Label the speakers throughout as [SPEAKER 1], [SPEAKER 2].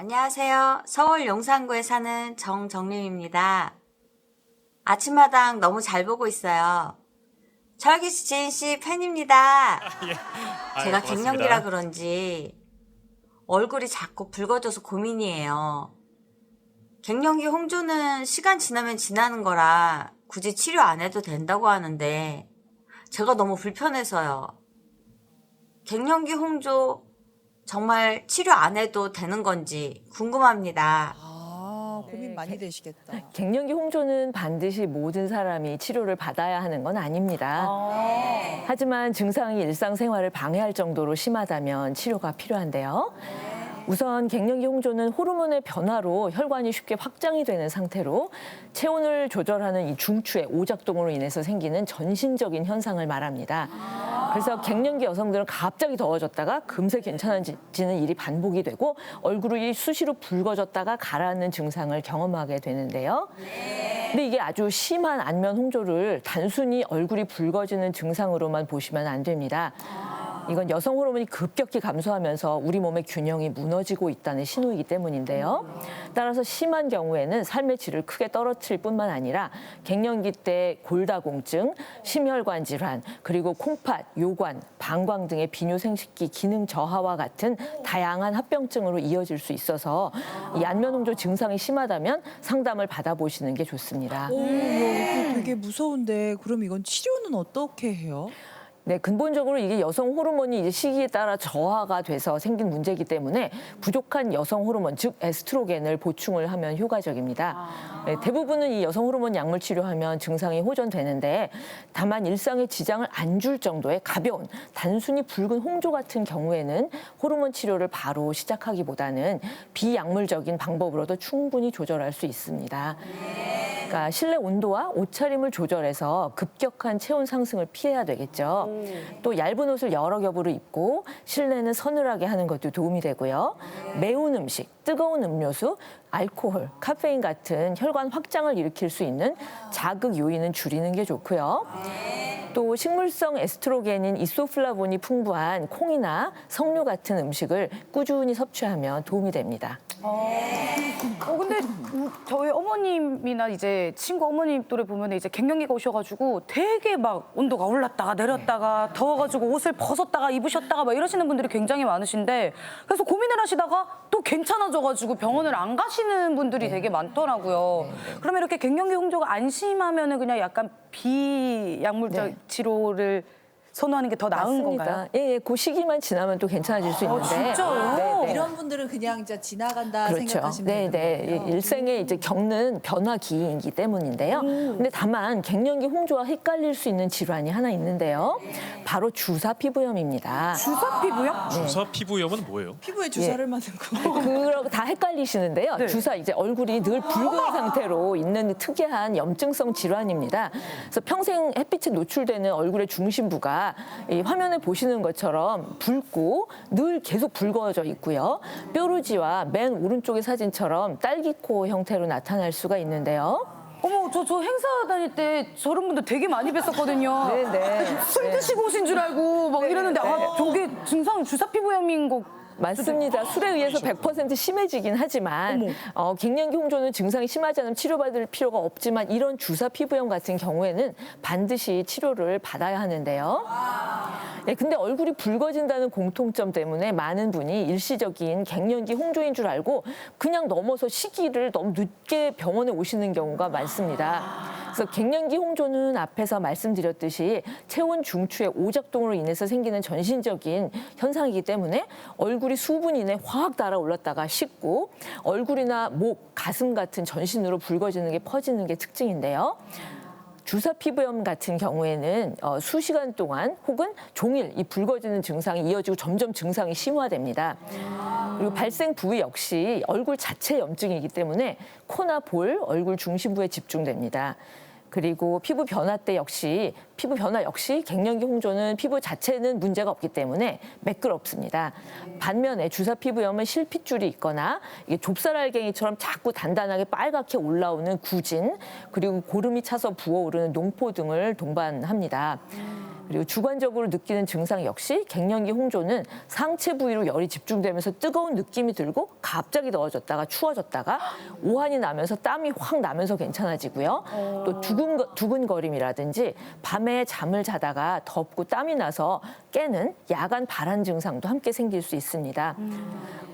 [SPEAKER 1] 안녕하세요. 서울 용산구에 사는 정정림입니다. 아침마당 너무 잘 보고 있어요. 철기씨, 지인씨 팬입니다.
[SPEAKER 2] 예.
[SPEAKER 1] 제가
[SPEAKER 2] 고맙습니다.
[SPEAKER 1] 갱년기라 그런지 얼굴이 자꾸 붉어져서 고민이에요. 갱년기 홍조는 시간 지나면 지나는 거라 굳이 치료 안 해도 된다고 하는데 제가 너무 불편해서요. 갱년기 홍조 정말 치료 안 해도 되는 건지 궁금합니다.
[SPEAKER 3] 고민 많이 되시겠다.
[SPEAKER 4] 갱년기 홍조는 반드시 모든 사람이 치료를 받아야 하는 건 아닙니다. 하지만 증상이 일상생활을 방해할 정도로 심하다면 치료가 필요한데요. 우선 갱년기 홍조는 호르몬의 변화로 혈관이 쉽게 확장이 되는 상태로 체온을 조절하는 이 중추의 오작동으로 인해서 생기는 전신적인 현상을 말합니다. 그래서 갱년기 여성들은 갑자기 더워졌다가 금세 괜찮아지는 일이 반복이 되고 얼굴이 수시로 붉어졌다가 가라앉는 증상을 경험하게 되는데요. 근데 이게 아주 심한 안면 홍조를 단순히 얼굴이 붉어지는 증상으로만 보시면 안 됩니다. 이건 여성 호르몬이 급격히 감소하면서 우리 몸의 균형이 무너지고 있다는 신호이기 때문인데요. 따라서 심한 경우에는 삶의 질을 크게 떨어뜨릴 뿐만 아니라 갱년기 때 골다공증, 심혈관 질환, 그리고 콩팥, 요관, 방광 등의 비뇨생식기 기능 저하와 같은 다양한 합병증으로 이어질 수 있어서 이 안면 홍조 증상이 심하다면 상담을 받아보시는 게 좋습니다.
[SPEAKER 3] 이거 되게 무서운데 그럼 이건 치료는 어떻게 해요?
[SPEAKER 4] 네, 근본적으로 이게 여성 호르몬이 이제 시기에 따라 저하가 돼서 생긴 문제이기 때문에 부족한 여성 호르몬, 즉 에스트로겐을 보충을 하면 효과적입니다. 네, 대부분은 이 여성 호르몬 약물 치료하면 증상이 호전되는데 다만 일상에 지장을 안 줄 정도의 가벼운 단순히 붉은 홍조 같은 경우에는 호르몬 치료를 바로 시작하기보다는 비약물적인 방법으로도 충분히 조절할 수 있습니다. 그러니까 실내 온도와 옷차림을 조절해서 급격한 체온 상승을 피해야 되겠죠. 또 얇은 옷을 여러 겹으로 입고 실내는 서늘하게 하는 것도 도움이 되고요. 매운 음식, 뜨거운 음료수, 알코올, 카페인 같은 혈관 확장을 일으킬 수 있는 자극 요인은 줄이는 게 좋고요. 또 식물성 에스트로겐인 이소플라본이 풍부한 콩이나 석류 같은 음식을 꾸준히 섭취하면 도움이 됩니다.
[SPEAKER 5] 근데 저희 어머님이나 이제 친구 어머님 또래 보면 이제 갱년기가 오셔가지고 되게 막 온도가 올랐다가 내렸다가 더워가지고 옷을 벗었다가 입으셨다가 막 이러시는 분들이 굉장히 많으신데 그래서 고민을 하시다가 또 괜찮아져가지고 병원을 안 가시는 분들이 되게 많더라고요. 그러면 이렇게 갱년기 홍조가 안 심하면은 그냥 약간 비약물적 치료를 선호하는 게 더 나은 건가요?
[SPEAKER 4] 예, 그 시기만 지나면 또 괜찮아질 수 있는데.
[SPEAKER 5] 진짜요?
[SPEAKER 3] 이런 분들은 그냥 이제 지나간다
[SPEAKER 4] 그렇죠.
[SPEAKER 3] 생각하시면
[SPEAKER 4] 네,
[SPEAKER 3] 되는
[SPEAKER 4] 네.
[SPEAKER 3] 거예요.
[SPEAKER 4] 일생에 이제 겪는 변화기이기 때문인데요. 근데 다만 갱년기 홍조와 헷갈릴 수 있는 질환이 하나 있는데요. 바로 주사 피부염입니다.
[SPEAKER 5] 주사 피부요?
[SPEAKER 2] 주사 피부염은 뭐예요?
[SPEAKER 3] 피부에 주사를 맞는 거.
[SPEAKER 4] 그러고 다 헷갈리시는데요. 주사 이제 얼굴이 늘 붉은 상태로 있는 특이한 염증성 질환입니다. 그래서 평생 햇빛에 노출되는 얼굴의 중심부가 이 화면에 보시는 것처럼 붉고 늘 계속 붉어져 있고요. 뾰루지와 맨 오른쪽의 사진처럼 딸기코 형태로 나타날 수가 있는데요.
[SPEAKER 5] 어머, 저 행사 다닐 때 저런 분들 되게 많이 뵀었거든요.
[SPEAKER 4] 네네.
[SPEAKER 5] 술 드시고 오신 줄 알고 막 이러는데 아, 저게 증상 주사 피부염인 거
[SPEAKER 4] 맞습니다. 술에 의해서 100% 심해지긴 하지만 갱년기 홍조는 증상이 심하지 않으면 치료받을 필요가 없지만 이런 주사 피부염 같은 경우에는 반드시 치료를 받아야 하는데요. 네, 근데 얼굴이 붉어진다는 공통점 때문에 많은 분이 일시적인 갱년기 홍조인 줄 알고 그냥 넘어서 시기를 너무 늦게 병원에 오시는 경우가 많습니다. 그래서 갱년기 홍조는 앞에서 말씀드렸듯이 체온 중추의 오작동으로 인해서 생기는 전신적인 현상이기 때문에 얼굴이 수분 이내 확 달아올랐다가 식고 얼굴이나 목, 가슴 같은 전신으로 붉어지는 게 퍼지는 게 특징인데요. 주사 피부염 같은 경우에는 수시간 동안 혹은 종일 이 붉어지는 증상이 이어지고 점점 증상이 심화됩니다. 그리고 발생 부위 역시 얼굴 자체 염증이기 때문에 코나 볼, 얼굴 중심부에 집중됩니다. 그리고 피부 변화 역시 갱년기 홍조는 피부 자체는 문제가 없기 때문에 매끄럽습니다. 반면에 주사 피부염은 실핏줄이 있거나 이게 좁쌀알갱이처럼 자꾸 단단하게 빨갛게 올라오는 구진, 그리고 고름이 차서 부어오르는 농포 등을 동반합니다. 그리고 주관적으로 느끼는 증상 역시 갱년기 홍조는 상체 부위로 열이 집중되면서 뜨거운 느낌이 들고 갑자기 더워졌다가 추워졌다가 오한이 나면서 땀이 확 나면서 괜찮아지고요. 또 두근거림이라든지 밤에 잠을 자다가 덥고 땀이 나서 깨는 야간 발한 증상도 함께 생길 수 있습니다.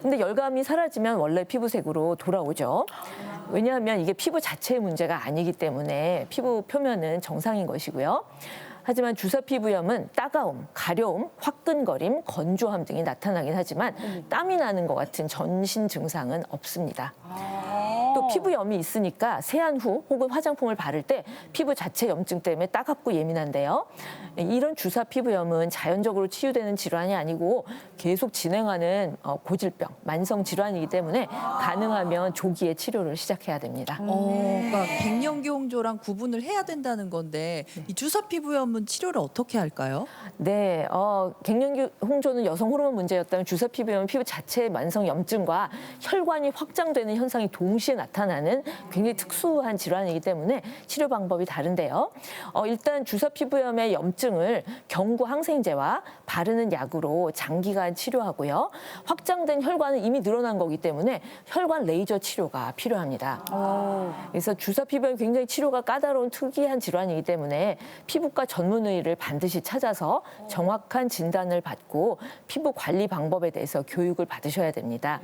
[SPEAKER 4] 근데 열감이 사라지면 원래 피부색으로 돌아오죠. 왜냐하면 이게 피부 자체의 문제가 아니기 때문에 피부 표면은 정상인 것이고요. 하지만 주사 피부염은 따가움, 가려움, 화끈거림, 건조함 등이 나타나긴 하지만 땀이 나는 것 같은 전신 증상은 없습니다. 또 피부염이 있으니까 세안 후 혹은 화장품을 바를 때 피부 자체 염증 때문에 따갑고 예민한데요. 이런 주사 피부염은 자연적으로 치유되는 질환이 아니고 계속 진행하는 고질병, 만성 질환이기 때문에 가능하면 조기에 치료를 시작해야 됩니다.
[SPEAKER 3] 그러니까 갱년기 홍조랑 구분을 해야 된다는 건데 이 주사 피부염은 치료를 어떻게 할까요?
[SPEAKER 4] 네, 갱년기 홍조는 여성 호르몬 문제였다면 주사 피부염은 피부 자체의 만성 염증과 혈관이 확장되는 현상이 동시에 나타나는 굉장히 특수한 질환이기 때문에 치료 방법이 다른데요. 일단 주사 피부염의 염증을 경구 항생제와 바르는 약으로 장기간 치료하고요. 확장된 혈관은 이미 늘어난 거기 때문에 혈관 레이저 치료가 필요합니다. 그래서 주사 피부염이 굉장히 치료가 까다로운 특이한 질환이기 때문에 피부과 전문의를 반드시 찾아서 정확한 진단을 받고 피부 관리 방법에 대해서 교육을 받으셔야 됩니다.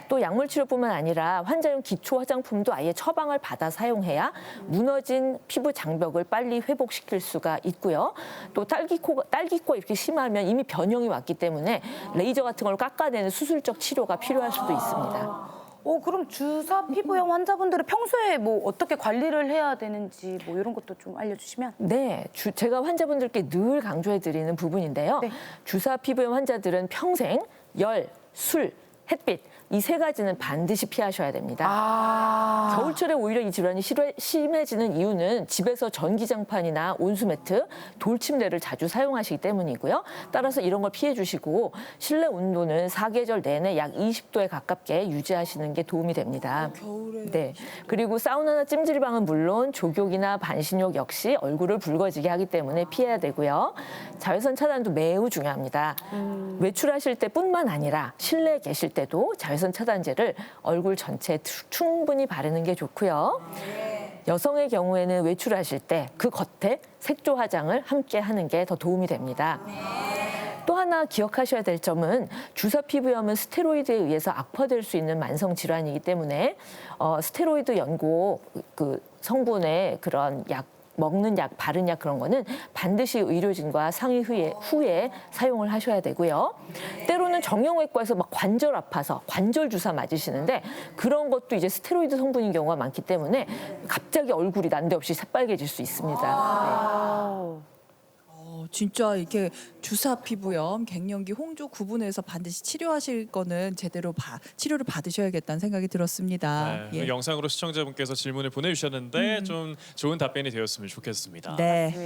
[SPEAKER 4] 또 약물 치료뿐만 아니라 환자용 기초 화장품도 아예 처방을 받아 사용해야 무너진 피부 장벽을 빨리 회복시킬 수가 있고요. 또 딸기코 이렇게 심하면 이미 변형이 왔기 때문에 레이저 같은 걸 깎아내는 수술적 치료가 필요할 수도 있습니다.
[SPEAKER 5] 그럼 주사 피부염 환자분들은 평소에 뭐 어떻게 관리를 해야 되는지 뭐 이런 것도 좀 알려주시면.
[SPEAKER 4] 네, 제가 환자분들께 늘 강조해드리는 부분인데요.
[SPEAKER 5] 네.
[SPEAKER 4] 주사 피부염 환자들은 평생 열, 술, 햇빛 이 세 가지는 반드시 피하셔야 됩니다. 겨울철에 오히려 이 질환이 심해지는 이유는 집에서 전기장판이나 온수매트, 돌침대를 자주 사용하시기 때문이고요. 따라서 이런 걸 피해 주시고 실내 온도는 사계절 내내 약 20도에 가깝게 유지하시는 게 도움이 됩니다.
[SPEAKER 3] 겨울에.
[SPEAKER 4] 네. 그리고 사우나나 찜질방은 물론 족욕이나 반신욕 역시 얼굴을 붉어지게 하기 때문에 피해야 되고요. 자외선 차단도 매우 중요합니다. 외출하실 때뿐만 아니라 실내에 계실 때도 자외선 차단제를 얼굴 전체에 충분히 바르는 게 좋고요. 여성의 경우에는 외출하실 때 그 겉에 색조 화장을 함께 하는 게 더 도움이 됩니다. 또 하나 기억하셔야 될 점은 주사 피부염은 스테로이드에 의해서 악화될 수 있는 만성 질환이기 때문에 스테로이드 연고 그 성분의 그런 약 먹는 약, 바른 약 그런 거는 반드시 의료진과 상의 후에 사용을 하셔야 되고요. 때로는 정형외과에서 막 관절 아파서 관절 주사 맞으시는데 그런 것도 이제 스테로이드 성분인 경우가 많기 때문에 갑자기 얼굴이 난데없이 새빨개질 수 있습니다.
[SPEAKER 3] 진짜 이렇게 주사 피부염, 갱년기 홍조 구분해서 반드시 치료하실 거는 제대로 치료를 받으셔야겠다는 생각이 들었습니다.
[SPEAKER 2] 네, 영상으로 시청자분께서 질문을 보내주셨는데 좀 좋은 답변이 되었으면 좋겠습니다.
[SPEAKER 3] 네.